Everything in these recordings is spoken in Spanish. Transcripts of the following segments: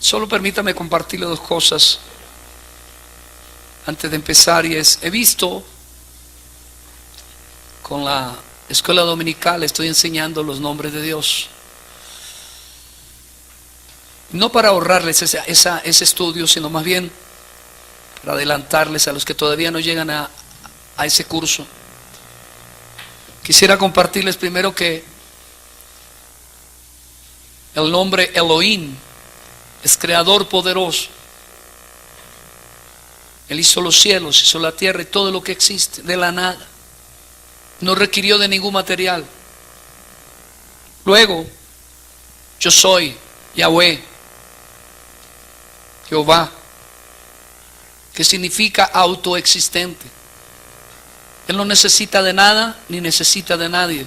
Solo permítame compartirle dos cosas antes de empezar, y he visto con la escuela dominical, estoy enseñando los nombres de Dios, no para ahorrarles ese estudio, sino más bien para adelantarles a los que todavía no llegan a ese curso. Quisiera compartirles primero que el nombre Elohim es creador poderoso. Él hizo los cielos, hizo la tierra y todo lo que existe de la nada. No requirió de ningún material. Luego, yo soy Yahweh, Jehová, que significa autoexistente. Él no necesita de nada ni necesita de nadie.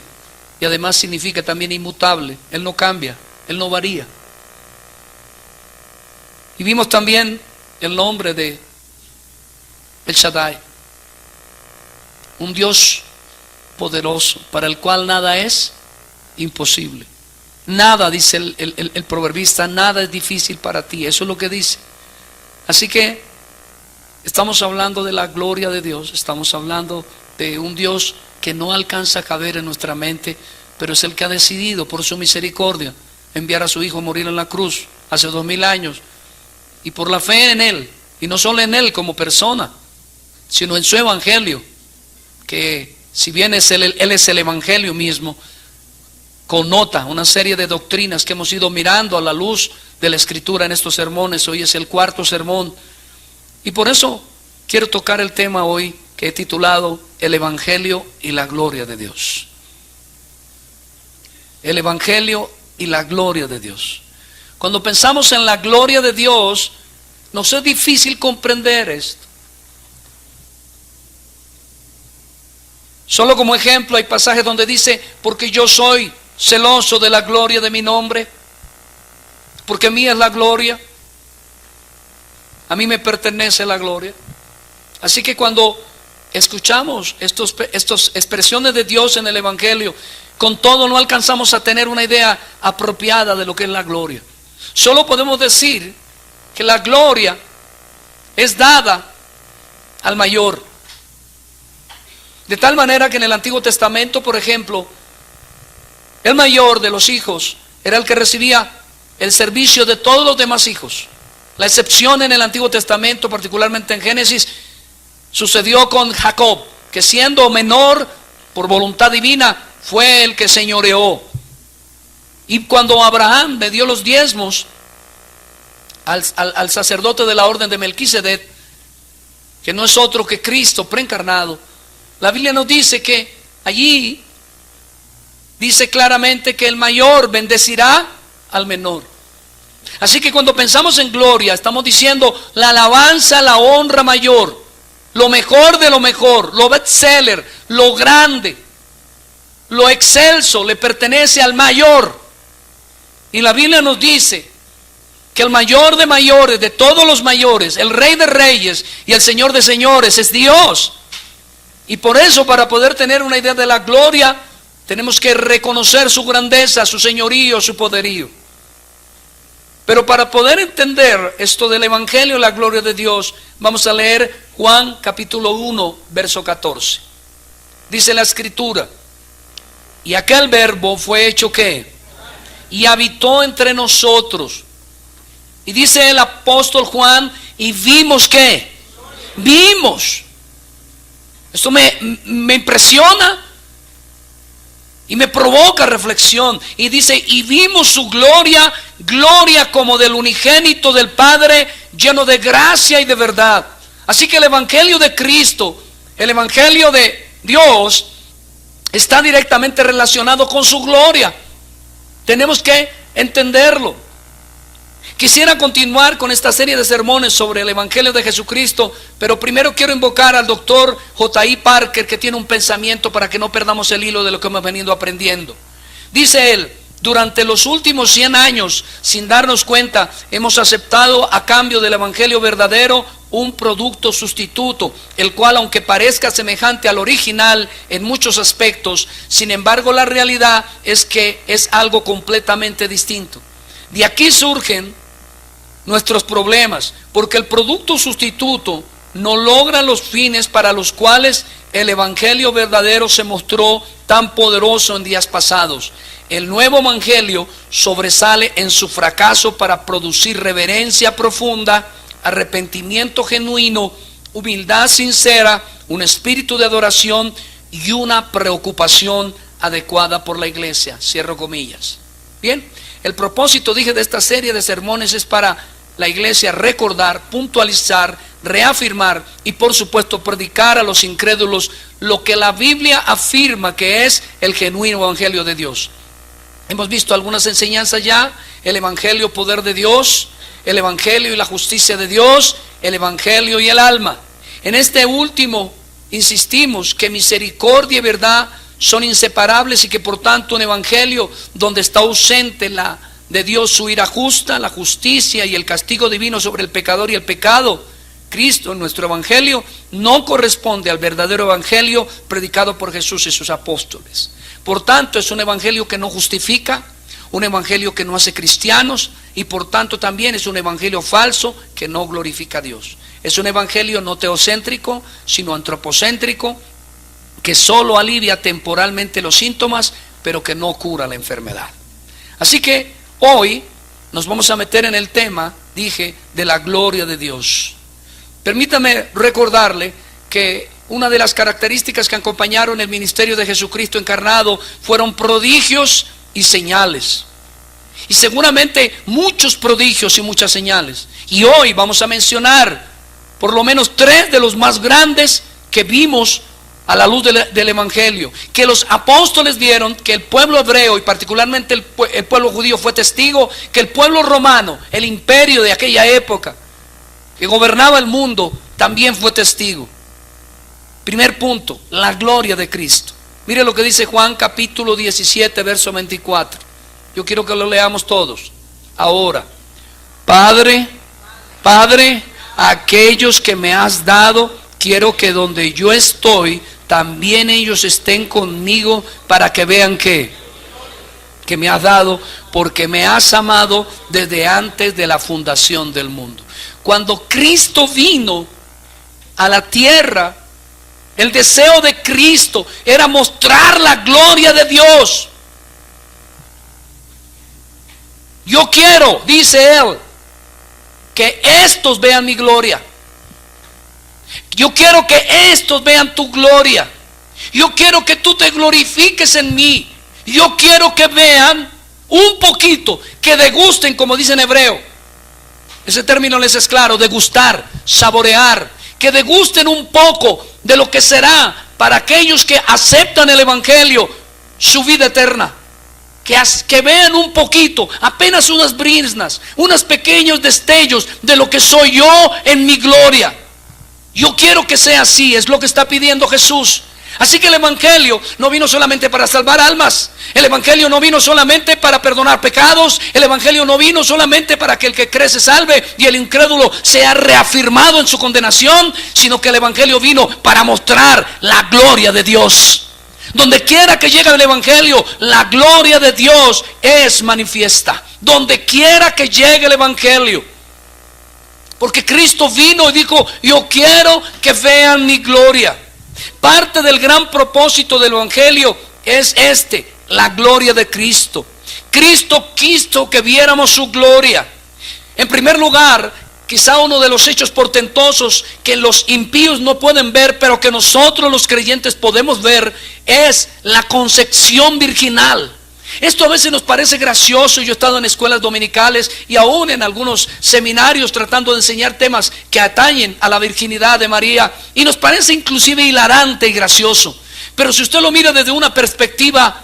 Y además significa también inmutable. Él no cambia, Él no varía. Y vimos también el nombre de El Shaddai, un Dios poderoso para el cual nada es imposible. Nada, dice el proverbista, nada es difícil para ti. Eso es lo que dice. Así que estamos hablando de la gloria de Dios, estamos hablando de un Dios que no alcanza a caber en nuestra mente, pero es el que ha decidido por su misericordia enviar a su Hijo a morir en la cruz hace 2000 años. Y por la fe en Él, y no solo en Él como persona, sino en su Evangelio, que si bien Él es el Evangelio mismo, connota una serie de doctrinas que hemos ido mirando a la luz de la Escritura en estos sermones. Hoy es el cuarto sermón, y por eso quiero tocar el tema hoy que he titulado El Evangelio y la gloria de Dios. El Evangelio y la gloria de Dios. Cuando pensamos en la gloria de Dios, nos es difícil comprender esto. Solo como ejemplo, hay pasajes donde dice: porque yo soy celoso de la gloria de mi nombre, porque mía es la gloria, a mí me pertenece la gloria. Así que cuando escuchamos estas expresiones de Dios en el Evangelio, con todo no alcanzamos a tener una idea apropiada de lo que es la gloria. Solo podemos decir que la gloria es dada al mayor. De tal manera que en el Antiguo Testamento, por ejemplo, el mayor de los hijos era el que recibía el servicio de todos los demás hijos. La excepción en el Antiguo Testamento, particularmente en Génesis, sucedió con Jacob, que siendo menor por voluntad divina, fue el que señoreó. Y cuando Abraham le dio los diezmos al sacerdote de la orden de Melquisedec, que no es otro que Cristo preencarnado, la Biblia nos dice que allí dice claramente que el mayor bendecirá al menor. Así que cuando pensamos en gloria, estamos diciendo la alabanza, la honra mayor, lo mejor de lo mejor, lo bestseller, lo grande, lo excelso le pertenece al mayor. Y la Biblia nos dice que el mayor de mayores, de todos los mayores, el Rey de reyes y el Señor de señores es Dios. Y por eso, para poder tener una idea de la gloria, tenemos que reconocer su grandeza, su señorío, su poderío. Pero para poder entender esto del Evangelio y la gloria de Dios, vamos a leer Juan capítulo 1, verso 14. Dice la Escritura: y aquel verbo fue hecho ¿qué? Y habitó entre nosotros. Y dice el apóstol Juan: y vimos ¿qué? Vimos. Esto me impresiona y me provoca reflexión. Y dice: y vimos su gloria, gloria como del unigénito del Padre, lleno de gracia y de verdad. Así que el Evangelio de Cristo, el Evangelio de Dios, está directamente relacionado con su gloria. Tenemos que entenderlo. Quisiera continuar con esta serie de sermones sobre el Evangelio de Jesucristo, pero primero quiero invocar al doctor J.I. Parker, que tiene un pensamiento para que no perdamos el hilo de lo que hemos venido aprendiendo. Dice él: durante los últimos 100 años, sin darnos cuenta, hemos aceptado a cambio del Evangelio verdadero un producto sustituto, el cual, aunque parezca semejante al original en muchos aspectos, sin embargo la realidad es que es algo completamente distinto. De aquí surgen nuestros problemas, porque el producto sustituto no logra los fines para los cuales el evangelio verdadero se mostró tan poderoso en días pasados. El nuevo evangelio sobresale en su fracaso para producir reverencia profunda, arrepentimiento genuino, humildad sincera, un espíritu de adoración y una preocupación adecuada por la iglesia. Cierro comillas. Bien, el propósito, dije, de esta serie de sermones es para la iglesia recordar, puntualizar, reafirmar y por supuesto predicar a los incrédulos lo que la Biblia afirma que es el genuino evangelio de Dios. Hemos visto algunas enseñanzas ya: el evangelio, poder de Dios; el evangelio y la justicia de Dios; el evangelio y el alma. En este último insistimos que misericordia y verdad son inseparables y que por tanto un evangelio donde está ausente la de Dios su ira justa, la justicia y el castigo divino sobre el pecador y el pecado, Cristo en nuestro evangelio, no corresponde al verdadero evangelio predicado por Jesús y sus apóstoles. Por tanto es un evangelio que no justifica, un evangelio que no hace cristianos, y por tanto también es un evangelio falso que no glorifica a Dios. Es un evangelio no teocéntrico, sino antropocéntrico, que solo alivia temporalmente los síntomas, pero que no cura la enfermedad. Así que hoy nos vamos a meter en el tema, dije, de la gloria de Dios. Permítame recordarle que una de las características que acompañaron el ministerio de Jesucristo encarnado fueron prodigios y señales. Y seguramente muchos prodigios y muchas señales. Y hoy vamos a mencionar por lo menos 3 de los más grandes que vimos a la luz del evangelio, que los apóstoles vieron, que el pueblo hebreo y particularmente el pueblo judío fue testigo, que el pueblo romano, el imperio de aquella época que gobernaba el mundo, también fue testigo. Primer punto, la gloria de Cristo. Mire lo que dice Juan capítulo 17 verso 24. Yo quiero que lo leamos todos. Ahora, Padre, aquellos que me has dado, quiero que donde yo estoy, también ellos estén conmigo, para que vean que me has dado, porque me has amado desde antes de la fundación del mundo. Cuando Cristo vino a la tierra, el deseo de Cristo era mostrar la gloria de Dios. Yo quiero, dice Él, que estos vean mi gloria. Yo quiero que estos vean tu gloria. Yo quiero que tú te glorifiques en mí. Yo quiero que vean un poquito, que degusten, como dice en hebreo. Ese término les es claro: degustar, saborear. Que degusten un poco de lo que será para aquellos que aceptan el evangelio su vida eterna. Que vean un poquito, apenas unas briznas, unos pequeños destellos de lo que soy yo en mi gloria. Yo quiero que sea así, es lo que está pidiendo Jesús. Así que el evangelio no vino solamente para salvar almas. El evangelio no vino solamente para perdonar pecados. El evangelio no vino solamente para que el que cree se salve y el incrédulo sea reafirmado en su condenación, sino que el evangelio vino para mostrar la gloria de Dios. Donde quiera que llegue el evangelio, la gloria de Dios es manifiesta. Donde quiera que llegue el evangelio. Porque Cristo vino y dijo: yo quiero que vean mi gloria. Parte del gran propósito del evangelio es la gloria de Cristo. Cristo quiso que viéramos su gloria. En primer lugar, quizá uno de los hechos portentosos que los impíos no pueden ver, pero que nosotros los creyentes podemos ver, es la concepción virginal. Esto a veces nos parece gracioso. Yo he estado en escuelas dominicales y aún en algunos seminarios tratando de enseñar temas que atañen a la virginidad de María, y nos parece inclusive hilarante y gracioso. Pero si usted lo mira desde una perspectiva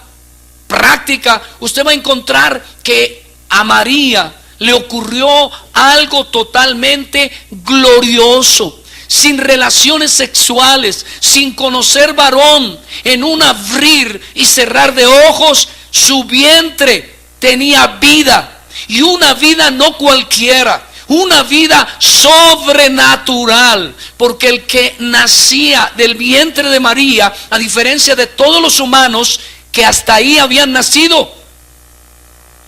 práctica, usted va a encontrar que a María le ocurrió algo totalmente glorioso. Sin relaciones sexuales, sin conocer varón, en un abrir y cerrar de ojos, su vientre tenía vida, y una vida no cualquiera, una vida sobrenatural, porque el que nacía del vientre de María, a diferencia de todos los humanos que hasta ahí habían nacido,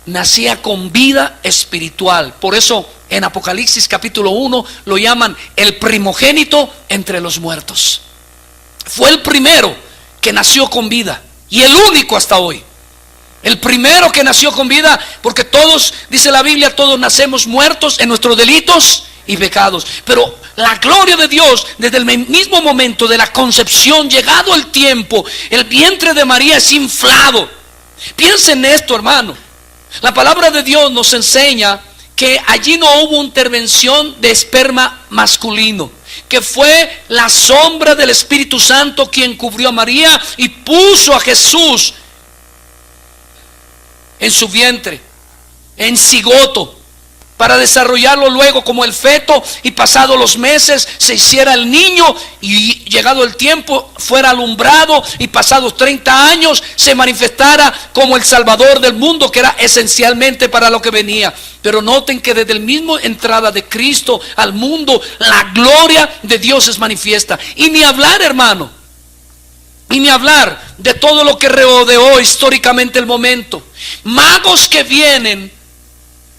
nacía con vida espiritual. Por eso en Apocalipsis capítulo 1 lo llaman el primogénito entre los muertos. Fue el primero que nació con vida y el único hasta hoy. El primero que nació con vida, porque todos, dice la Biblia, todos nacemos muertos en nuestros delitos y pecados. Pero la gloria de Dios, desde el mismo momento de la concepción, llegado el tiempo, el vientre de María es inflado. Piensen en esto, hermano. La palabra de Dios nos enseña que allí no hubo intervención de esperma masculino, que fue la sombra del Espíritu Santo quien cubrió a María y puso a Jesús en su vientre, en cigoto, para desarrollarlo luego como el feto, y pasados los meses se hiciera el niño, y llegado el tiempo fuera alumbrado, y pasados 30 años se manifestara como el Salvador del mundo, que era esencialmente para lo que venía. Pero noten que desde el mismo entrada de Cristo al mundo, la gloria de Dios es manifiesta. Y ni hablar, hermano, y ni hablar de todo lo que rodeó históricamente el momento. Magos que vienen,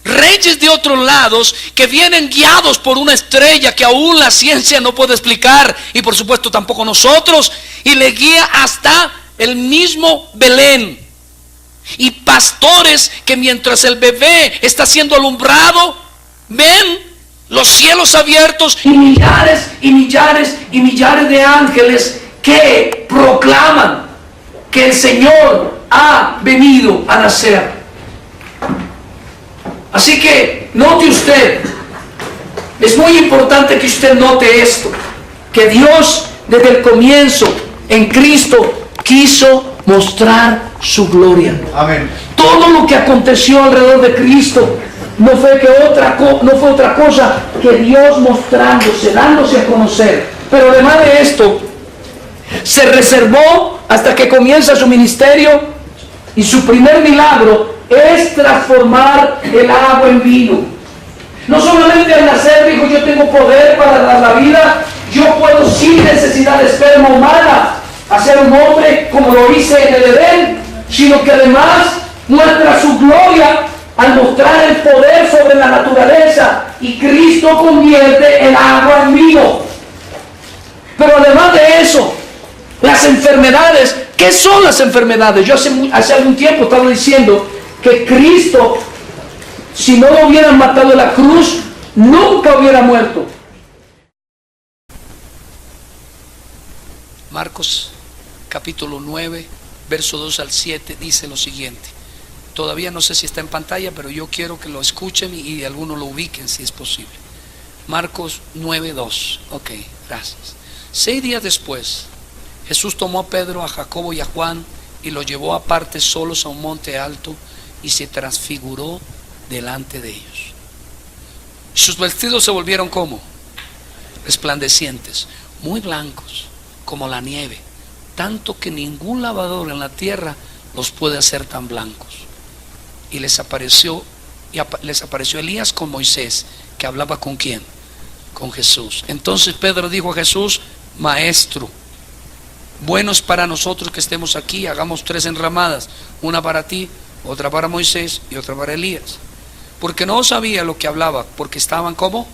reyes de otros lados que vienen guiados por una estrella que aún la ciencia no puede explicar, y por supuesto tampoco nosotros, y le guía hasta el mismo Belén. Y pastores que mientras el bebé está siendo alumbrado, ven los cielos abiertos y millares y millares y millares de ángeles que proclaman que el Señor ha venido a nacer. Así que note usted, es muy importante que usted note esto, que Dios desde el comienzo en Cristo quiso mostrar su gloria. Amén. Todo lo que aconteció alrededor de Cristo no fue otra cosa que Dios mostrándose, dándose a conocer. Pero además de esto, se reservó hasta que comienza su ministerio, y su primer milagro es transformar el agua en vino. No solamente al nacer dijo: yo tengo poder para dar la vida, yo puedo sin necesidad de esperma humana hacer un hombre como lo hice en el Edén, sino que además muestra su gloria al mostrar el poder sobre la naturaleza, y Cristo convierte el agua en vino. Pero además de eso, las enfermedades. ¿Qué son las enfermedades? Yo hace algún tiempo estaba diciendo que Cristo, si no lo hubieran matado en la cruz, nunca hubiera muerto. Marcos capítulo 9, verso 2 al 7 dice lo siguiente. Todavía no sé si está en pantalla, pero yo quiero que lo escuchen y algunos lo ubiquen si es posible. Marcos 9, 2. Ok, gracias. 6 días después, Jesús tomó a Pedro, a Jacobo y a Juan y los llevó aparte solos a un monte alto y se transfiguró delante de ellos. Sus vestidos se volvieron como resplandecientes, muy blancos como la nieve, tanto que ningún lavador en la tierra los puede hacer tan blancos. Y les apareció Elías con Moisés, que hablaba ¿con quién? Con Jesús. Entonces Pedro dijo a Jesús: Maestro, bueno es para nosotros que estemos aquí, hagamos 3 enramadas, una para ti, otra para Moisés y otra para Elías. Porque no sabía lo que hablaba, porque estaban como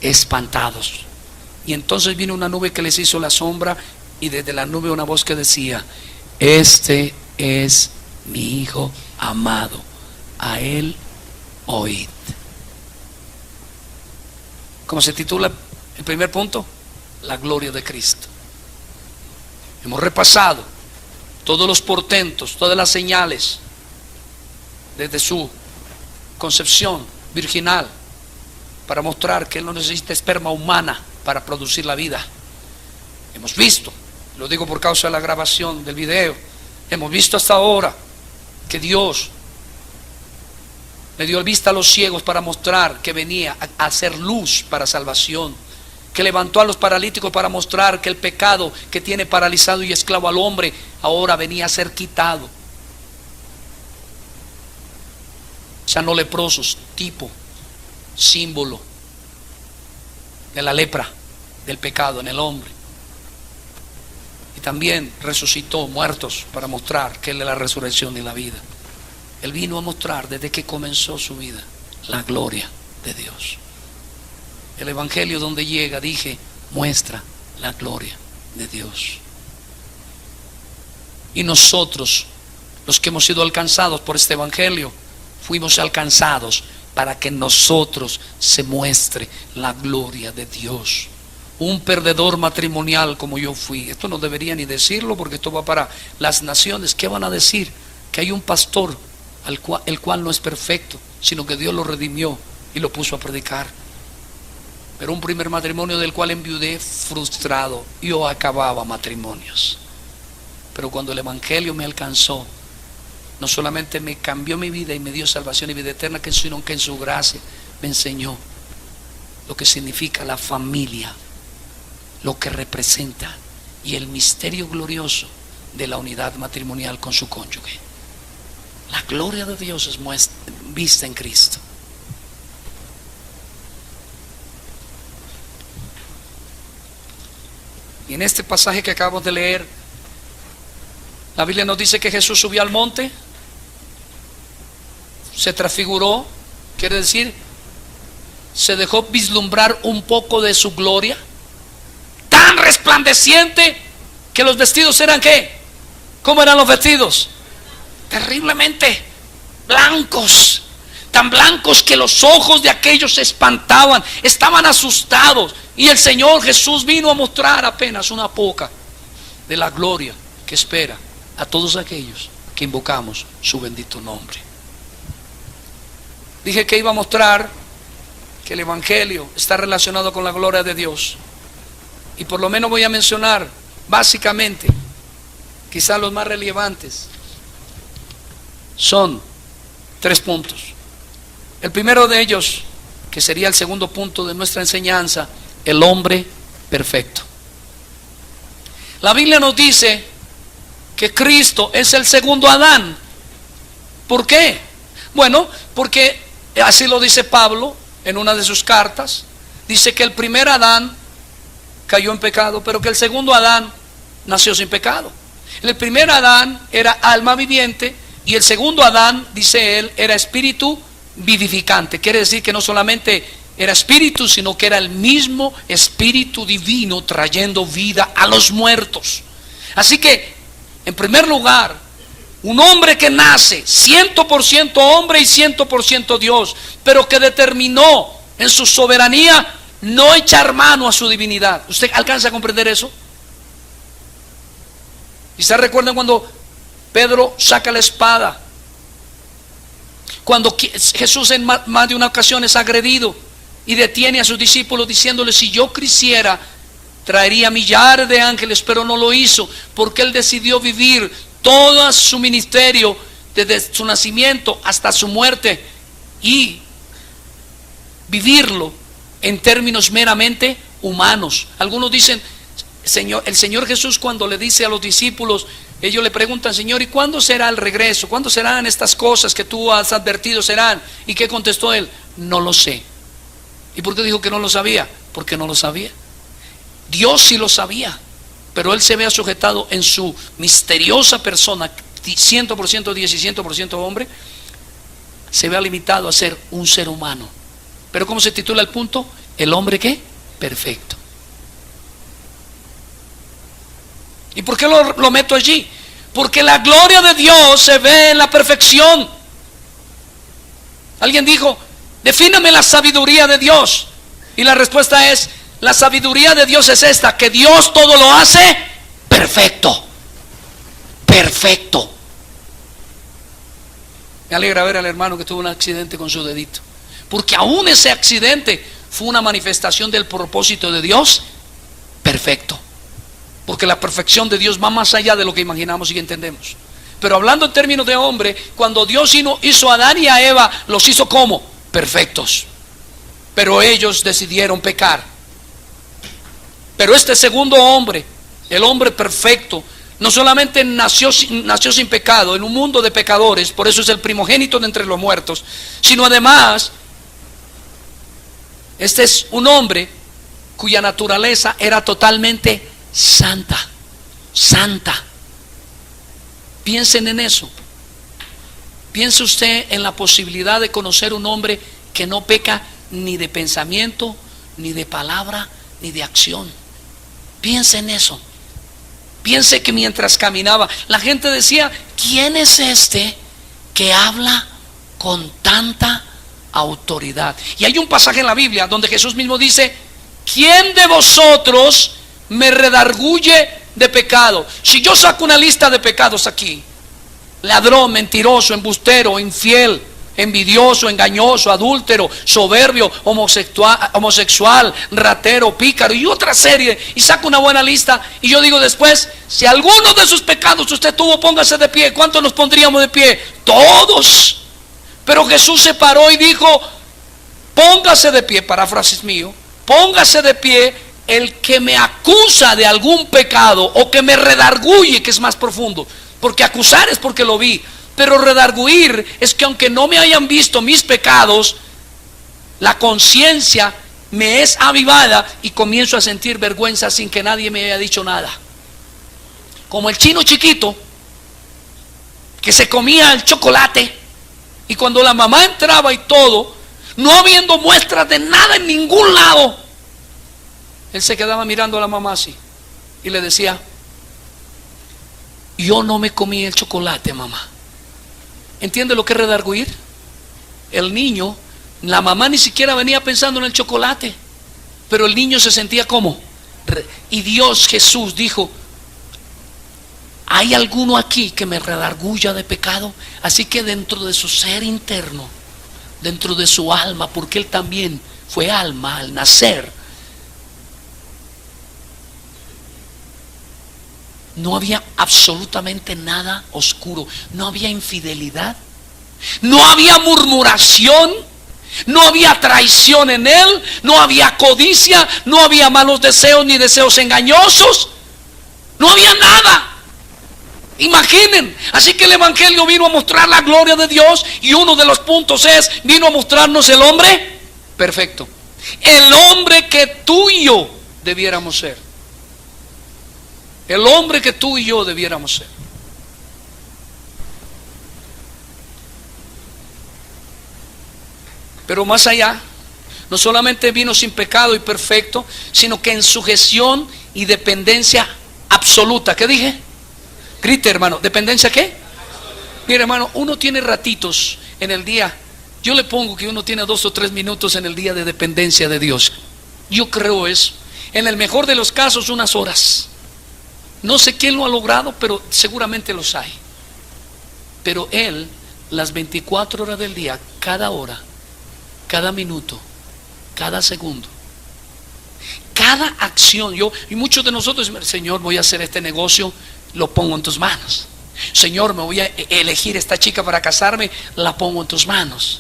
espantados. Y entonces vino una nube que les hizo la sombra, y desde la nube una voz que decía: este es mi Hijo amado, a él oíd. ¿Cómo se titula el primer punto? La gloria de Cristo. Hemos repasado todos los portentos, todas las señales desde su concepción virginal, para mostrar que Él no necesita esperma humana para producir la vida. Hemos visto, lo digo por causa de la grabación del video, hemos visto hasta ahora que Dios le dio vista a los ciegos para mostrar que venía a hacer luz para salvación, que levantó a los paralíticos para mostrar que el pecado que tiene paralizado y esclavo al hombre ahora venía a ser quitado. Sanó leprosos, tipo, símbolo de la lepra, del pecado en el hombre. Y también resucitó muertos para mostrar que Él es la resurrección y la vida. Él vino a mostrar desde que comenzó su vida la gloria de Dios. el evangelio donde llega, dije, muestra la gloria de Dios. Y nosotros, los que hemos sido alcanzados por este evangelio, fuimos alcanzados para que en nosotros se muestre la gloria de Dios. Un perdedor matrimonial como yo fui, esto no debería ni decirlo porque esto va para las naciones. ¿Qué van a decir? Que hay un pastor el cual no es perfecto, sino que Dios lo redimió y lo puso a predicar. Pero un primer matrimonio del cual enviudé frustrado. Yo acababa matrimonios. Pero cuando el evangelio me alcanzó, no solamente me cambió mi vida y me dio salvación y vida eterna, sino que en su gracia me enseñó lo que significa la familia, lo que representa y el misterio glorioso de la unidad matrimonial con su cónyuge. La gloria de Dios es vista en Cristo. Y en este pasaje que acabamos de leer, la Biblia nos dice que Jesús subió al monte, se transfiguró, quiere decir, se dejó vislumbrar un poco de su gloria, tan resplandeciente que los vestidos eran ¿qué? ¿Cómo eran los vestidos? Terriblemente blancos, tan blancos que los ojos de aquellos se espantaban, estaban asustados. Y el Señor Jesús vino a mostrar apenas una poca de la gloria que espera a todos aquellos que invocamos su bendito nombre. Dije que iba a mostrar que el evangelio está relacionado con la gloria de Dios, y por lo menos voy a mencionar básicamente, quizás los más relevantes son 3 puntos. El primero de ellos, que sería el segundo punto de nuestra enseñanza, el hombre perfecto. La Biblia nos dice que Cristo es el segundo Adán. ¿Por qué? Bueno, porque así lo dice Pablo en una de sus cartas. Dice que el primer Adán cayó en pecado, pero que el segundo Adán nació sin pecado. El primer Adán era alma viviente y el segundo Adán, dice él, era espíritu vivificante. Quiere decir que no solamente era espíritu, sino que era el mismo espíritu divino trayendo vida a los muertos. Así que, en primer lugar, un hombre que nace 100% hombre y 100% Dios, pero que determinó en su soberanía no echar mano a su divinidad. ¿Usted alcanza a comprender eso? ¿Y se recuerdan cuando Pedro saca la espada? Cuando Jesús en más de una ocasión es agredido y detiene a sus discípulos diciéndoles: si yo quisiera, traería millares de ángeles, pero no lo hizo, porque él decidió vivir todo su ministerio desde su nacimiento hasta su muerte y vivirlo en términos meramente humanos. Algunos dicen, el Señor Jesús, cuando le dice a los discípulos, ellos le preguntan: Señor, ¿y cuándo será el regreso? ¿Cuándo serán estas cosas que tú has advertido serán? ¿Y qué contestó él? No lo sé. ¿Y por qué dijo que no lo sabía? Porque no lo sabía. Dios sí lo sabía, pero él se vea sujetado en su misteriosa persona, 100% Dios y 100% hombre, se vea limitado a ser un ser humano. Pero ¿cómo se titula el punto? El hombre ¿qué? Perfecto. ¿Y por qué lo meto allí? Porque la gloria de Dios se ve en la perfección. Alguien dijo: defíname la sabiduría de Dios. Y la respuesta es: la sabiduría de Dios es esta, que Dios todo lo hace perfecto. Perfecto. Me alegra ver al hermano que tuvo un accidente con su dedito, porque aún ese accidente fue una manifestación del propósito de Dios perfecto. Porque la perfección de Dios va más allá de lo que imaginamos y entendemos. Pero hablando en términos de hombre, cuando Dios hizo a Adán y a Eva, los hizo ¿cómo? Perfectos. Pero ellos decidieron pecar. Pero este segundo hombre, el hombre perfecto, no solamente nació sin pecado en un mundo de pecadores, por eso es el primogénito de entre los muertos, sino además, este es un hombre cuya naturaleza era totalmente santa. Santa. Piensen en eso. Piense usted en la posibilidad de conocer un hombre que no peca ni de pensamiento, ni de palabra, ni de acción. Piense en eso. Piense que mientras caminaba, la gente decía: ¿quién es este que habla con tanta autoridad? Y hay un pasaje en la Biblia donde Jesús mismo dice: ¿quién de vosotros me redarguye de pecado? Si yo saco una lista de pecados aquí: ladrón, mentiroso, embustero, infiel, envidioso, engañoso, adúltero, soberbio, homosexual, ratero, pícaro y otra serie, y saco una buena lista, y yo digo después: si alguno de sus pecados usted tuvo, póngase de pie. ¿Cuántos nos pondríamos de pie? Todos. Pero Jesús se paró y dijo: póngase de pie, paráfrasis mío, póngase de pie el que me acusa de algún pecado o que me redarguye, que es más profundo, porque acusar es porque lo vi, pero redarguir es que aunque no me hayan visto mis pecados, la conciencia me es avivada y comienzo a sentir vergüenza sin que nadie me haya dicho nada. Como el chino chiquito que se comía el chocolate, y cuando la mamá entraba y todo, no habiendo muestras de nada en ningún lado, él se quedaba mirando a la mamá así y le decía: yo no me comí el chocolate, mamá. ¿Entiende lo que es redarguir? El niño, la mamá ni siquiera venía pensando en el chocolate, pero el niño se sentía como. Y Dios, Jesús dijo: ¿hay alguno aquí que me redarguya de pecado? Así que dentro de su ser interno, dentro de su alma, porque él también fue alma al nacer, no había absolutamente nada oscuro. No había infidelidad, no había murmuración, no había traición en él, no había codicia, no había malos deseos ni deseos engañosos, no había nada. Imaginen. Así que el Evangelio vino a mostrar la gloria de Dios, y uno de los puntos es: vino a mostrarnos el hombre perfecto, el hombre que tú y yo debiéramos ser. El hombre que tú y yo debiéramos ser. Pero más allá, no solamente vino sin pecado y perfecto, sino que en sujeción y dependencia absoluta. ¿Qué dije? Grite, hermano. ¿Dependencia qué? Mire, hermano, uno tiene ratitos en el día. Yo le pongo que uno tiene 2 o 3 minutos en el día de dependencia de Dios. Yo creo eso. En el mejor de los casos, unas horas. No sé quién lo ha logrado, pero seguramente los hay. Pero Él, las 24 horas del día, cada hora, cada minuto, cada segundo, cada acción. Y muchos de nosotros decimos: Señor, voy a hacer este negocio, lo pongo en tus manos. Señor, me voy a elegir esta chica para casarme, la pongo en tus manos.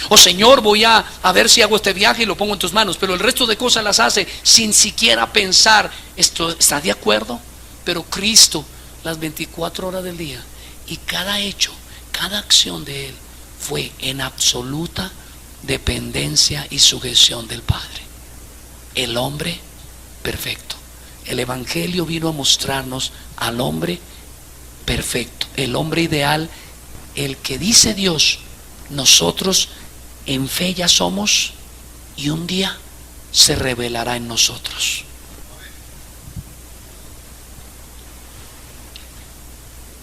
O Señor, voy a ver si hago este viaje y lo pongo en tus manos. Pero el resto de cosas las hace sin siquiera pensar: ¿esto está de acuerdo? Pero Cristo, las 24 horas del día, y cada hecho, cada acción de Él fue en absoluta dependencia y sujeción del Padre. El hombre perfecto. El Evangelio vino a mostrarnos al hombre perfecto, el hombre ideal, el que dice Dios: nosotros en fe ya somos, y un día se revelará en nosotros.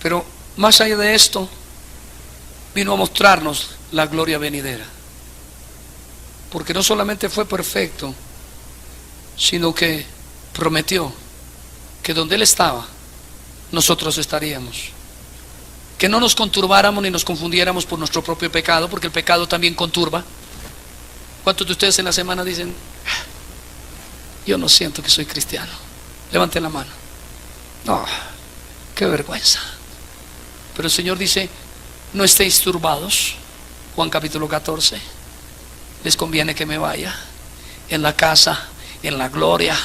Pero más allá de esto, vino a mostrarnos la gloria venidera. Porque no solamente fue perfecto, sino que prometió que donde Él estaba, nosotros estaríamos. Que no nos conturbáramos ni nos confundiéramos por nuestro propio pecado, porque el pecado también conturba. ¿Cuántos de ustedes en la semana dicen: yo no siento que soy cristiano? Levanten la mano. No, qué vergüenza. Pero el Señor dice: no estéis turbados. Juan capítulo 14. Les conviene que me vaya. En la casa, en la gloria,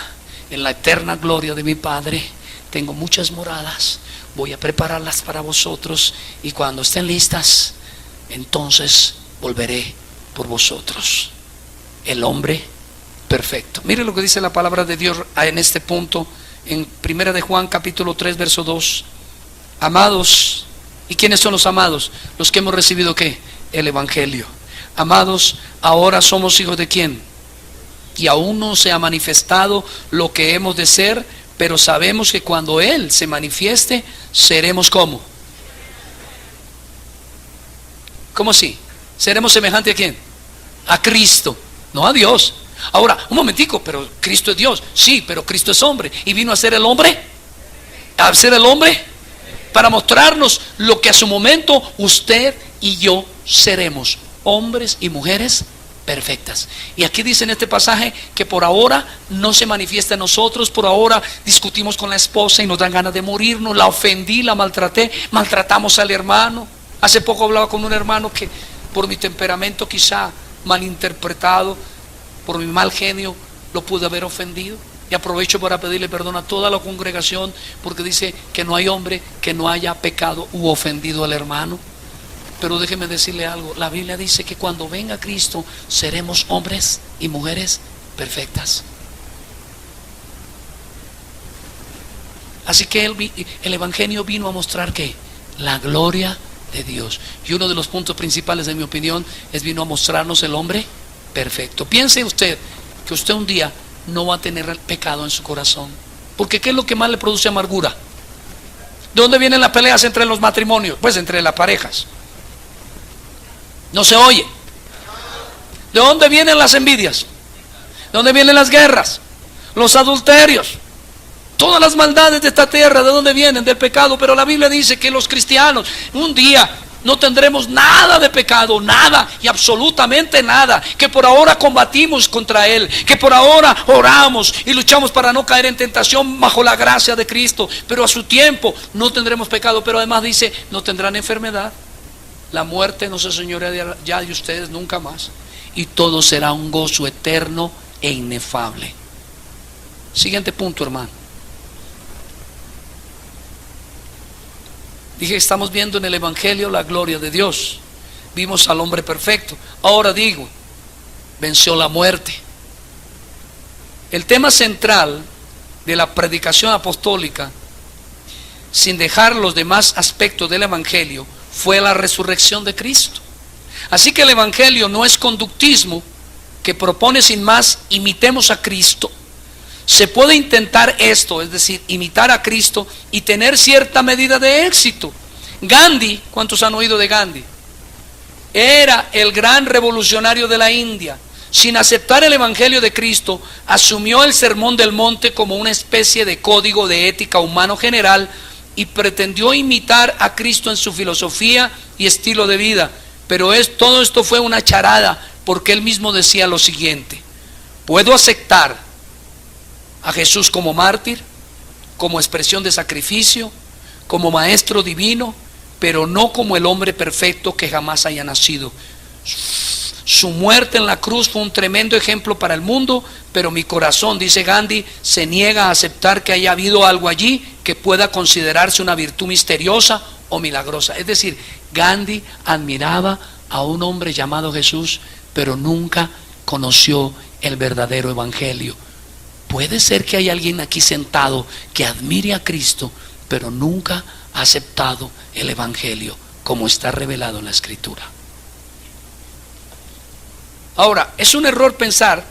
en la eterna gloria de mi Padre, tengo muchas moradas. Voy a prepararlas para vosotros, y cuando estén listas, entonces volveré por vosotros. El hombre perfecto. Mire lo que dice la palabra de Dios en este punto, en 1 de Juan capítulo 3 verso 2. Amados, ¿y quiénes son los amados? Los que hemos recibido ¿qué? El Evangelio. Amados, ahora somos hijos de ¿quién? y aún no se ha manifestado lo que hemos de ser, pero sabemos que cuando Él se manifieste, seremos como. ¿Cómo así? ¿Seremos semejantes a quién? A Cristo, no a Dios. Ahora, un momentico, pero Cristo es Dios. Sí, pero Cristo es hombre. ¿Y vino a ser el hombre? ¿A ser el hombre? Para mostrarnos lo que a su momento usted y yo seremos, hombres y mujeres perfectas. Y aquí dice en este pasaje que por ahora no se manifiesta en nosotros. Por ahora discutimos con la esposa y nos dan ganas de morirnos. La ofendí, la maltraté, maltratamos al hermano. Hace poco hablaba con un hermano que por mi temperamento quizá malinterpretado, por mi mal genio, lo pude haber ofendido. Y aprovecho para pedirle perdón a toda la congregación, porque dice que no hay hombre que no haya pecado u ofendido al hermano. Pero déjeme decirle algo, la Biblia dice que cuando venga Cristo seremos hombres y mujeres perfectas. Así que el Evangelio vino a mostrar que la gloria de Dios. Y uno de los puntos principales, de mi opinión, es vino a mostrarnos el hombre perfecto. Piense usted que usted un día no va a tener pecado en su corazón, porque ¿qué es lo que más le produce amargura? ¿De dónde vienen las peleas entre los matrimonios? Pues entre las parejas. No se oye. ¿De dónde vienen las envidias? ¿De dónde vienen las guerras? Los adulterios. Todas las maldades de esta tierra, ¿de dónde vienen? Del pecado. Pero la Biblia dice que los cristianos un día no tendremos nada de pecado, nada y absolutamente nada. Que por ahora combatimos contra él, que por ahora oramos y luchamos para no caer en tentación bajo la gracia de Cristo. Pero a su tiempo no tendremos pecado. Pero además dice, no tendrán enfermedad. La muerte no se señoreará ya de ustedes nunca más. Y todo será un gozo eterno e inefable. Siguiente punto, hermano. Dije, estamos viendo en el Evangelio la gloria de Dios. Vimos al hombre perfecto. Ahora digo, venció la muerte. El tema central de la predicación apostólica, sin dejar los demás aspectos del Evangelio, fue la resurrección de Cristo. Así que el Evangelio no es conductismo que propone sin más imitemos a Cristo. Se puede intentar esto, es decir, imitar a Cristo y tener cierta medida de éxito. Gandhi, ¿cuántos han oído de Gandhi? Era el gran revolucionario de la India. Sin aceptar el Evangelio de Cristo, asumió el Sermón del Monte como una especie de código de ética humano general y pretendió imitar a Cristo en su filosofía y estilo de vida. Pero todo esto fue una charada, porque él mismo decía lo siguiente: puedo aceptar a Jesús como mártir, como expresión de sacrificio, como maestro divino, pero no como el hombre perfecto que jamás haya nacido. Su muerte en la cruz fue un tremendo ejemplo para el mundo, pero mi corazón, dice Gandhi, se niega a aceptar que haya habido algo allí que pueda considerarse una virtud misteriosa o milagrosa. Es decir, Gandhi admiraba a un hombre llamado Jesús, pero nunca conoció el verdadero evangelio. Puede ser que hay alguien aquí sentado que admire a Cristo, pero nunca ha aceptado el evangelio como está revelado en la Escritura. Ahora, es un error pensar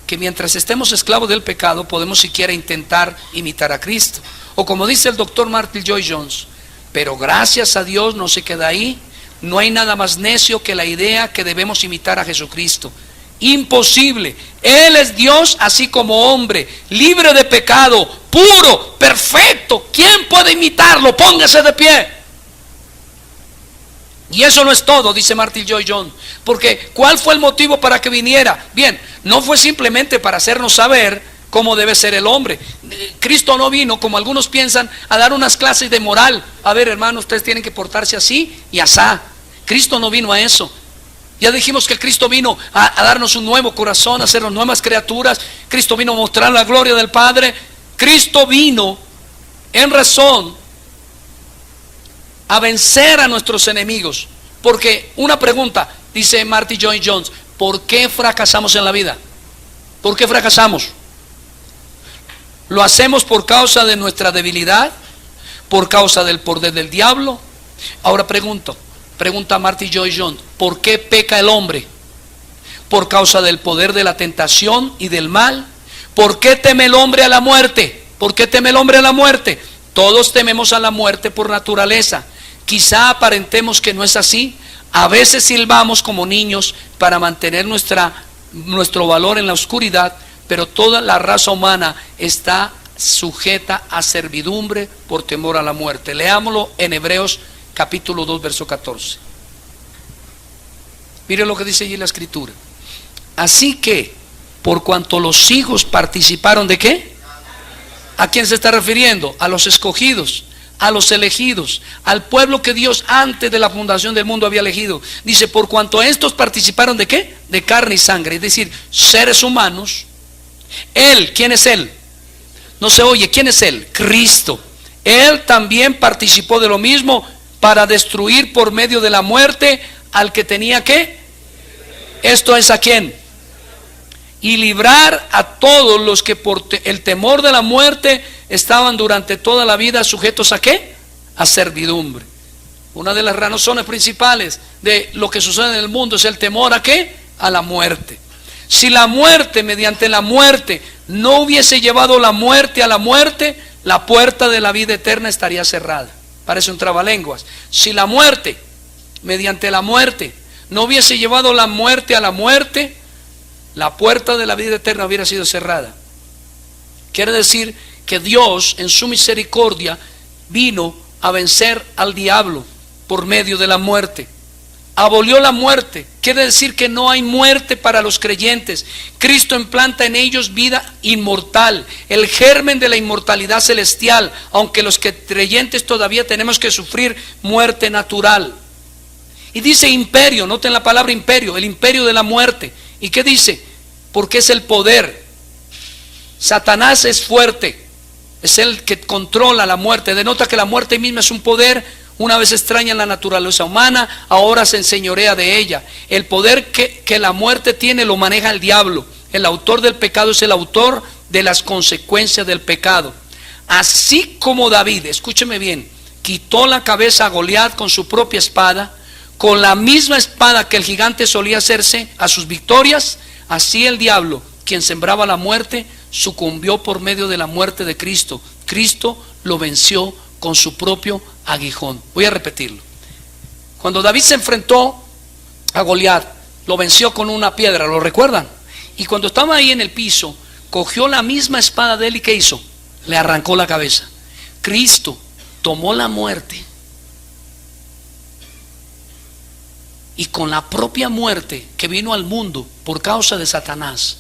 que mientras estemos esclavos del pecado podemos siquiera intentar imitar a Cristo. O como dice el doctor Martin Lloyd-Jones, pero gracias a Dios no se queda ahí. No hay nada más necio que la idea que debemos imitar a Jesucristo. Imposible. Él es Dios así como hombre, libre de pecado, puro, perfecto. ¿Quién puede imitarlo? Póngase de pie. Y eso no es todo, dice Martin Lloyd-Jones, porque ¿cuál fue el motivo para que viniera? Bien, no fue simplemente para hacernos saber cómo debe ser el hombre. Cristo no vino, como algunos piensan, a dar unas clases de moral. A ver, hermanos, ustedes tienen que portarse así y asá. Cristo no vino a eso. Ya dijimos que Cristo vino a darnos un nuevo corazón, a hacernos nuevas criaturas. Cristo vino a mostrar la gloria del Padre. Cristo vino en razón a vencer a nuestros enemigos. Porque una pregunta, dice Martin Lloyd-Jones, ¿por qué fracasamos en la vida? ¿Por qué fracasamos? ¿Lo hacemos por causa de nuestra debilidad? ¿Por causa del poder del diablo? Ahora pregunta Martin Lloyd-Jones, ¿por qué peca el hombre? por causa del poder de la tentación y del mal. ¿Por qué teme el hombre a la muerte? ¿Por qué teme el hombre a la muerte? Todos tememos a la muerte por naturaleza. Quizá aparentemos que no es así. A veces silbamos como niños para mantener nuestro valor en la oscuridad, pero toda la raza humana está sujeta a servidumbre por temor a la muerte. Leámoslo en Hebreos capítulo 2, verso 14. Mire lo que dice allí la escritura. Así que, por cuanto los hijos participaron ¿de qué? ¿A quién se está refiriendo? A los escogidos, a los elegidos, al pueblo que Dios antes de la fundación del mundo había elegido. Dice, por cuanto estos participaron ¿de qué? De carne y sangre, es decir, seres humanos. Él, ¿quién es Él? No se oye, ¿quién es Él? Cristo. Él también participó de lo mismo para destruir por medio de la muerte al que tenía ¿qué? Esto es ¿a quién? Y librar a todos los que por el temor de la muerte estaban durante toda la vida sujetos ¿a qué? A servidumbre. Una de las razones principales de lo que sucede en el mundo es el temor ¿a qué? A la muerte. Si la muerte, mediante la muerte, no hubiese llevado la muerte a la muerte, la puerta de la vida eterna estaría cerrada. Parece un trabalenguas. Si la muerte, mediante la muerte, no hubiese llevado la muerte a la muerte, la puerta de la vida eterna hubiera sido cerrada. Quiere decir que Dios en su misericordia vino a vencer al diablo por medio de la muerte. Abolió la muerte. Quiere decir que no hay muerte para los creyentes. Cristo implanta en ellos vida inmortal, el germen de la inmortalidad celestial, aunque los creyentes todavía tenemos que sufrir muerte natural. Y dice imperio, noten la palabra imperio, el imperio de la muerte. ¿Y qué dice? Porque es el poder. Satanás es fuerte, es el que controla la muerte. Denota que la muerte misma es un poder. Una vez extraña en la naturaleza humana, ahora se enseñorea de ella. El poder que la muerte tiene lo maneja el diablo. El autor del pecado es el autor de las consecuencias del pecado. Así como David, escúcheme bien, quitó la cabeza a Goliat con su propia espada, con la misma espada que el gigante solía hacerse a sus victorias, así el diablo, quien sembraba la muerte, sucumbió por medio de la muerte de Cristo. Cristo lo venció con su propio aguijón. Voy a repetirlo. Cuando David se enfrentó a Goliat, lo venció con una piedra, ¿lo recuerdan? Y cuando estaba ahí en el piso, cogió la misma espada de él y ¿qué hizo? Le arrancó la cabeza. Cristo tomó la muerte y con la propia muerte que vino al mundo por causa de Satanás,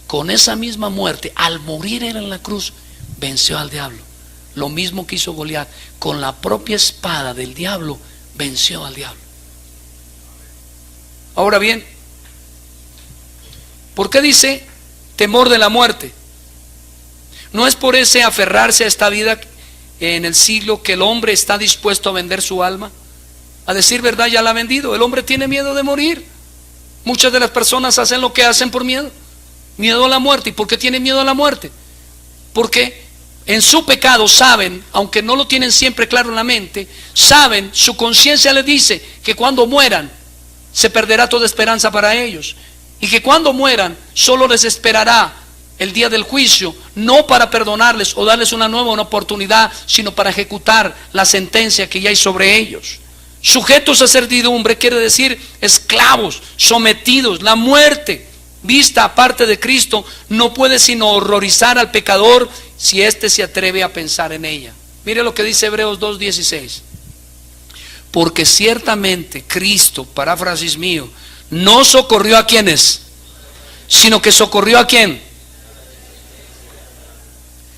con esa misma muerte, al morir él en la cruz, venció al diablo. Lo mismo que hizo Goliat, con la propia espada del diablo, venció al diablo. Ahora bien, ¿por qué dice temor de la muerte? No es por ese aferrarse a esta vida en el siglo que el hombre está dispuesto a vender su alma. A decir verdad, ya la ha vendido. El hombre tiene miedo de morir. Muchas de las personas hacen lo que hacen por miedo. Miedo a la muerte. ¿Y por qué tienen miedo a la muerte? Porque en su pecado saben, aunque no lo tienen siempre claro en la mente, saben, su conciencia les dice que cuando mueran se perderá toda esperanza para ellos, y que cuando mueran solo les esperará el día del juicio, no para perdonarles o darles una nueva oportunidad, sino para ejecutar la sentencia que ya hay sobre ellos. Sujetos a servidumbre quiere decir esclavos, sometidos. La muerte vista aparte de Cristo no puede sino horrorizar al pecador si éste se atreve a pensar en ella. Mire lo que dice Hebreos 2:16. Porque ciertamente Cristo, paráfrasis mío, no socorrió a quienes, sino que socorrió a quién.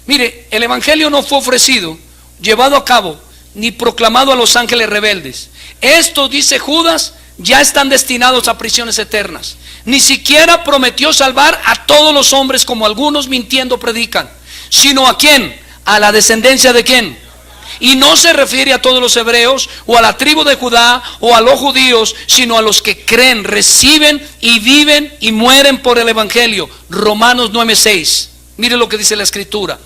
Mire, el evangelio no fue ofrecido, llevado a cabo, ni proclamado a los ángeles rebeldes. Estos, dice Judas, ya están destinados a prisiones eternas. Ni siquiera prometió salvar a todos los hombres, como algunos mintiendo predican, sino ¿a quién? A la descendencia de quién. Y no se refiere a todos los hebreos o a la tribu de Judá o a los judíos, sino a los que creen, reciben y viven y mueren por el evangelio. Romanos 9:6. Mire lo que dice la escritura.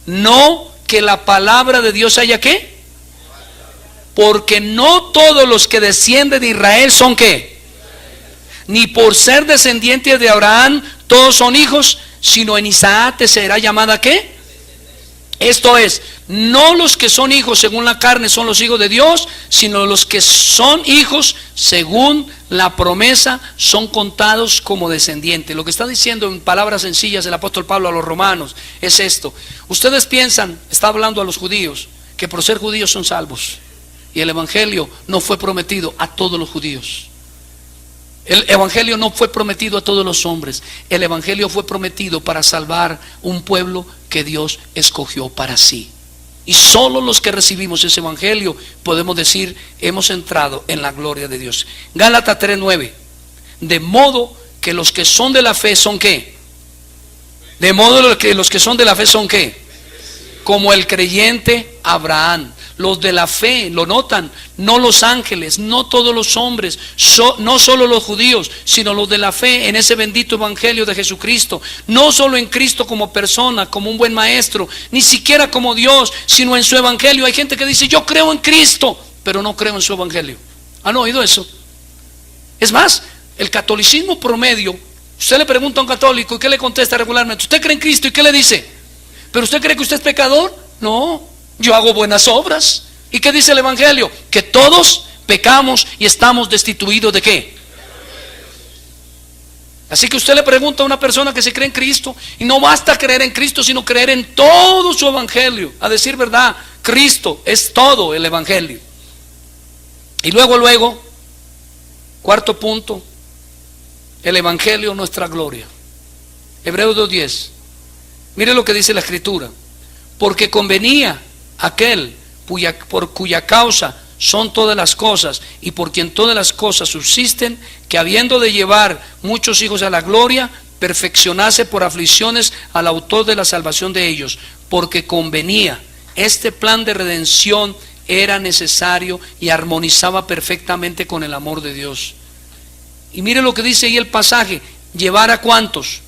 No que la palabra de Dios haya ¿qué? Porque no todos los que descienden de Israel son ¿qué? ni por ser descendiente de Abraham todos son hijos, sino en Isaac te será llamada ¿qué? Esto es, no los que son hijos según la carne son los hijos de Dios, sino los que son hijos según la promesa son contados como descendientes. Lo que está diciendo en palabras sencillas el apóstol Pablo a los romanos es esto. Ustedes piensan, está hablando a los judíos, que por ser judíos son salvos, y el evangelio no fue prometido a todos los judíos. El evangelio no fue prometido a todos los hombres. El evangelio fue prometido para salvar un pueblo que Dios escogió para sí. Y solo los que recibimos ese evangelio podemos decir hemos entrado en la gloria de Dios. Gálatas 3:9. De modo que los que son de la fe son ¿qué? De modo que los que son de la fe son ¿qué? Como el creyente Abraham. Los de la fe, lo notan, no los ángeles, no todos los hombres, no solo los judíos, sino los de la fe en ese bendito evangelio de Jesucristo. No solo en Cristo como persona, como un buen maestro, ni siquiera como Dios, sino en su evangelio. Hay gente que dice yo creo en Cristo, pero no creo en su evangelio. ¿Han oído eso? Es más, el catolicismo promedio, usted le pregunta a un católico y ¿qué le contesta regularmente? ¿Usted cree en Cristo? ¿Y qué le dice? ¿Pero usted cree que usted es pecador? No. Yo hago buenas obras. ¿Y qué dice el evangelio? Que todos pecamos y estamos destituidos ¿de qué? Así que usted le pregunta a una persona que se cree en Cristo, y no basta creer en Cristo, sino creer en todo su evangelio. A decir verdad, Cristo es todo el evangelio. Y luego, cuarto punto, el evangelio nuestra gloria. Hebreos 2:10. Mire lo que dice la escritura. Porque convenía aquel por cuya causa son todas las cosas y por quien todas las cosas subsisten, que habiendo de llevar muchos hijos a la gloria, perfeccionase por aflicciones al autor de la salvación de ellos. Porque convenía, este plan de redención era necesario y armonizaba perfectamente con el amor de Dios. Y mire lo que dice ahí el pasaje: llevar a cuántos.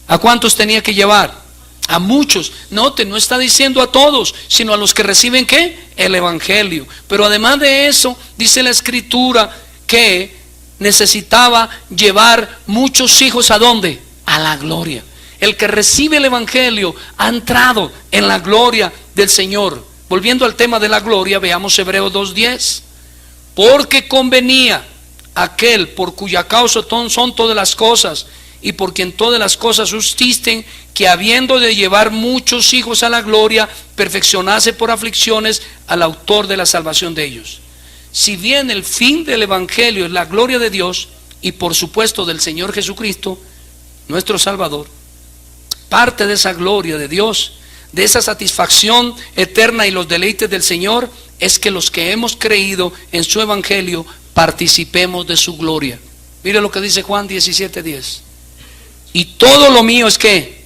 ¿A cuántos tenía que llevar? A muchos. Note, no está diciendo a todos, sino a los que reciben ¿qué? El evangelio. Pero además de eso, dice la escritura que necesitaba llevar muchos hijos ¿a dónde? A la gloria. El que recibe el evangelio ha entrado en la gloria del Señor. Volviendo al tema de la gloria, veamos Hebreos 2:10. Porque convenía aquel por cuya causa son todas las cosas y por quien todas las cosas subsisten, que habiendo de llevar muchos hijos a la gloria, perfeccionase por aflicciones al autor de la salvación de ellos. Si bien el fin del evangelio es la gloria de Dios y por supuesto del Señor Jesucristo, nuestro Salvador, parte de esa gloria de Dios, de esa satisfacción eterna y los deleites del Señor, es que los que hemos creído en su evangelio participemos de su gloria. Mire lo que dice Juan 17:10. Y todo lo mío es ¿qué?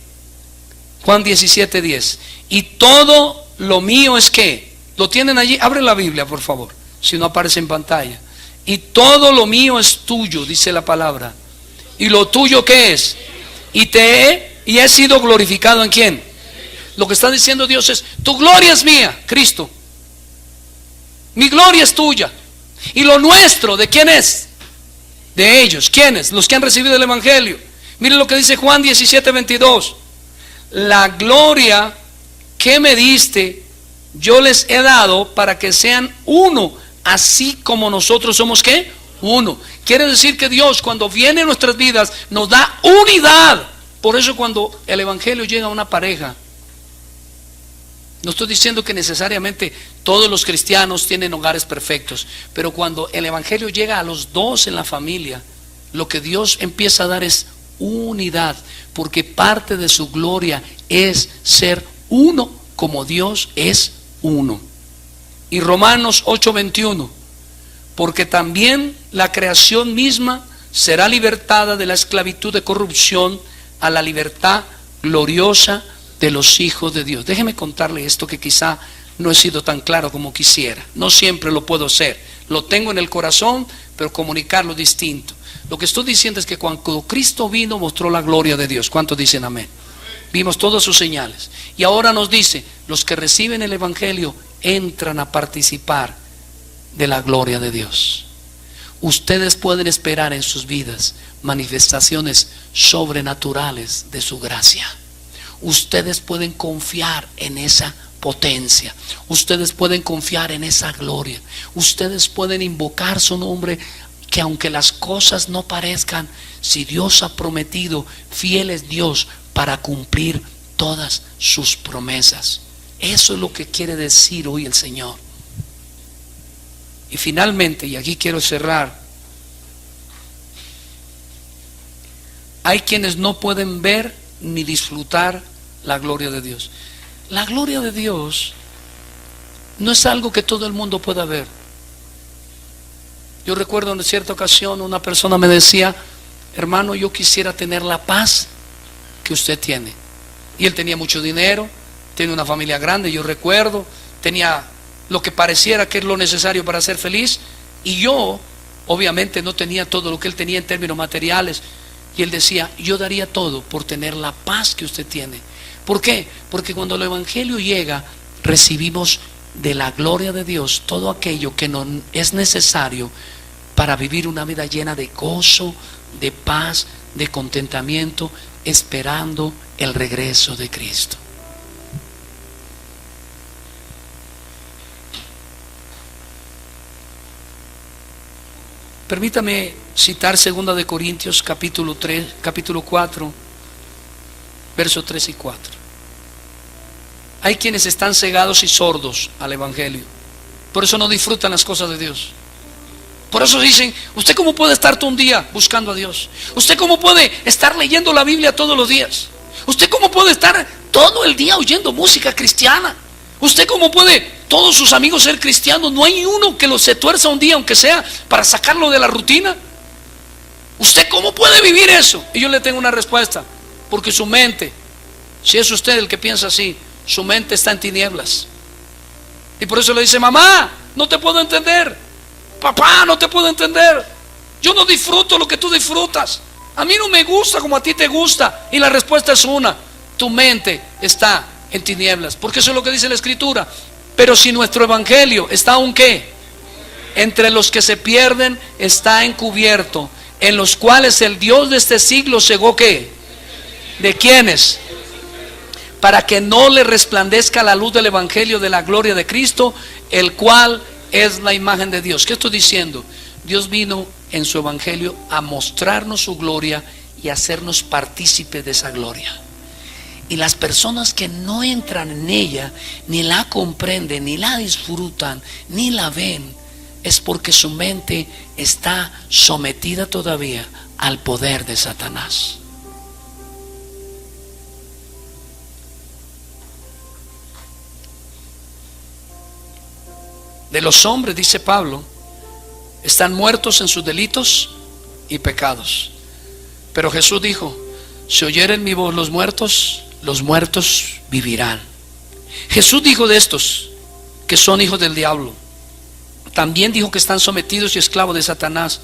Juan 17:10. Y todo lo mío es ¿qué? ¿Lo tienen allí? Abre la Biblia, por favor, si no aparece en pantalla. Y todo lo mío es tuyo, dice la palabra. ¿Y lo tuyo qué es? Y he sido glorificado ¿en quién? Lo que está diciendo Dios es: tu gloria es mía, Cristo. Mi gloria es tuya. ¿Y lo nuestro de quién es? De ellos. ¿Quiénes? Los que han recibido el evangelio. Miren lo que dice Juan 17:22. La gloria que me diste yo les he dado para que sean uno, así como nosotros somos ¿qué? Uno. Quiere decir que Dios, cuando viene en nuestras vidas, nos da unidad. Por eso cuando el evangelio llega a una pareja, no estoy diciendo que necesariamente todos los cristianos tienen hogares perfectos, pero cuando el evangelio llega a los dos en la familia, lo que Dios empieza a dar es unidad, porque parte de su gloria es ser uno como Dios es uno. Y Romanos 8:21, porque también la creación misma será libertada de la esclavitud de corrupción a la libertad gloriosa de los hijos de Dios. Déjeme contarle esto que quizá no he sido tan claro como quisiera. No siempre lo puedo hacer, lo tengo en el corazón, pero comunicarlo distinto. Lo que estoy diciendo es que cuando Cristo vino, mostró la gloria de Dios. ¿Cuántos dicen amén? Vimos todas sus señales. Y ahora nos dice: los que reciben el evangelio entran a participar de la gloria de Dios. ustedes pueden esperar en sus vidas manifestaciones sobrenaturales de su gracia. Ustedes pueden confiar en esa potencia. Ustedes pueden confiar en esa gloria. Ustedes pueden invocar su nombre, que aunque las cosas no parezcan, si Dios ha prometido, fiel es Dios para cumplir todas sus promesas. Eso es lo que quiere decir hoy el Señor. Y finalmente, y aquí quiero cerrar, hay quienes no pueden ver ni disfrutar la gloria de Dios. La gloria de Dios no es algo que todo el mundo pueda ver. Yo recuerdo en cierta ocasión una persona me decía: hermano, yo quisiera tener la paz que usted tiene. Y él tenía mucho dinero, tenía una familia grande, yo recuerdo, tenía lo que pareciera que es lo necesario para ser feliz, y yo obviamente no tenía todo lo que él tenía en términos materiales. Y él decía: yo daría todo por tener la paz que usted tiene. ¿Por qué? Porque cuando el evangelio llega, recibimos de la gloria de Dios todo aquello que nos es necesario para vivir una vida llena de gozo, de paz, de contentamiento, esperando el regreso de Cristo. Permítame citar 2 de Corintios capítulo 4, versos 3 y 4. Hay quienes están cegados y sordos al evangelio, por eso no disfrutan las cosas de Dios. Por eso dicen: ¿usted cómo puede estar todo un día buscando a Dios? ¿Usted cómo puede estar leyendo la Biblia todos los días? ¿Usted cómo puede estar todo el día oyendo música cristiana? ¿Usted cómo puede todos sus amigos ser cristianos? No hay uno que se tuerza un día, aunque sea para sacarlo de la rutina. ¿Usted cómo puede vivir eso? Y yo le tengo una respuesta: porque su mente, si es usted el que piensa así, su mente está en tinieblas. Y por eso le dice: mamá, no te puedo entender. Papá, no te puedo entender. Yo no disfruto lo que tú disfrutas. A mí no me gusta como a ti te gusta. Y la respuesta es una: tu mente está en tinieblas. Porque eso es lo que dice la Escritura. Pero si nuestro evangelio está aún ¿qué? Entre los que se pierden está encubierto, en los cuales el Dios de este siglo cegó ¿qué? ¿De quiénes? Para que no le resplandezca la luz del evangelio de la gloria de Cristo, el cual es la imagen de Dios. ¿Qué estoy diciendo? Dios vino en su evangelio a mostrarnos su gloria y hacernos partícipes de esa gloria. Y las personas que no entran en ella, ni la comprenden, ni la disfrutan, ni la ven, es porque su mente está sometida todavía al poder de Satanás. De los hombres, dice Pablo, están muertos en sus delitos y pecados. Pero Jesús dijo: si oyeren mi voz los muertos vivirán. Jesús dijo de estos que son hijos del diablo. También dijo que están sometidos y esclavos de Satanás,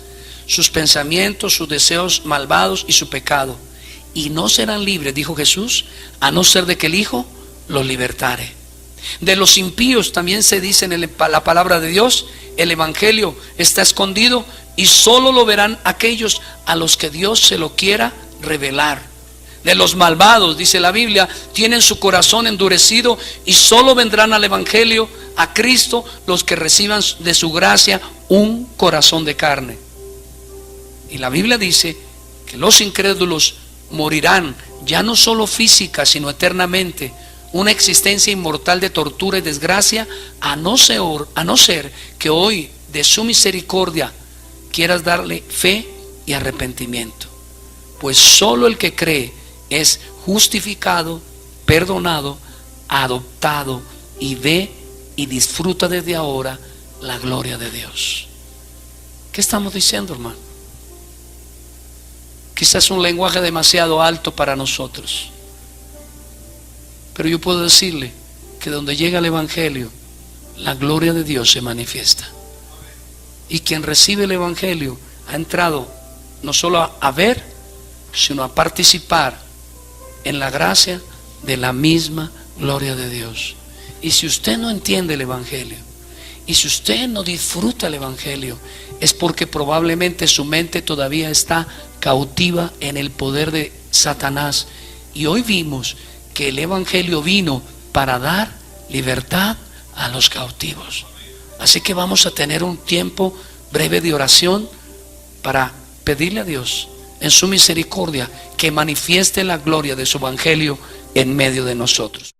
sus pensamientos, sus deseos malvados y su pecado. Y no serán libres, dijo Jesús, a no ser de que el Hijo los libertare. De los impíos también se dice en la palabra de Dios: el evangelio está escondido y solo lo verán aquellos a los que Dios se lo quiera revelar. De los malvados, dice la Biblia, tienen su corazón endurecido y solo vendrán al evangelio, a Cristo, los que reciban de su gracia un corazón de carne. Y la Biblia dice que los incrédulos morirán, ya no solo física, sino eternamente, una existencia inmortal de tortura y desgracia, a no ser que hoy de su misericordia quieras darle fe y arrepentimiento. Pues solo el que cree es justificado, perdonado, adoptado y ve y disfruta desde ahora la gloria de Dios. ¿Qué estamos diciendo, hermano? Quizás un lenguaje demasiado alto para nosotros, pero yo puedo decirle que donde llega el evangelio, la gloria de Dios se manifiesta. Y quien recibe el evangelio ha entrado no solo a ver, sino a participar en la gracia de la misma gloria de Dios. Y si usted no entiende el evangelio, y si usted no disfruta el evangelio, es porque probablemente su mente todavía está cautiva en el poder de Satanás. Y hoy vimos que el Evangelio vino para dar libertad a los cautivos. Así que vamos a tener un tiempo breve de oración para pedirle a Dios en su misericordia que manifieste la gloria de su Evangelio en medio de nosotros.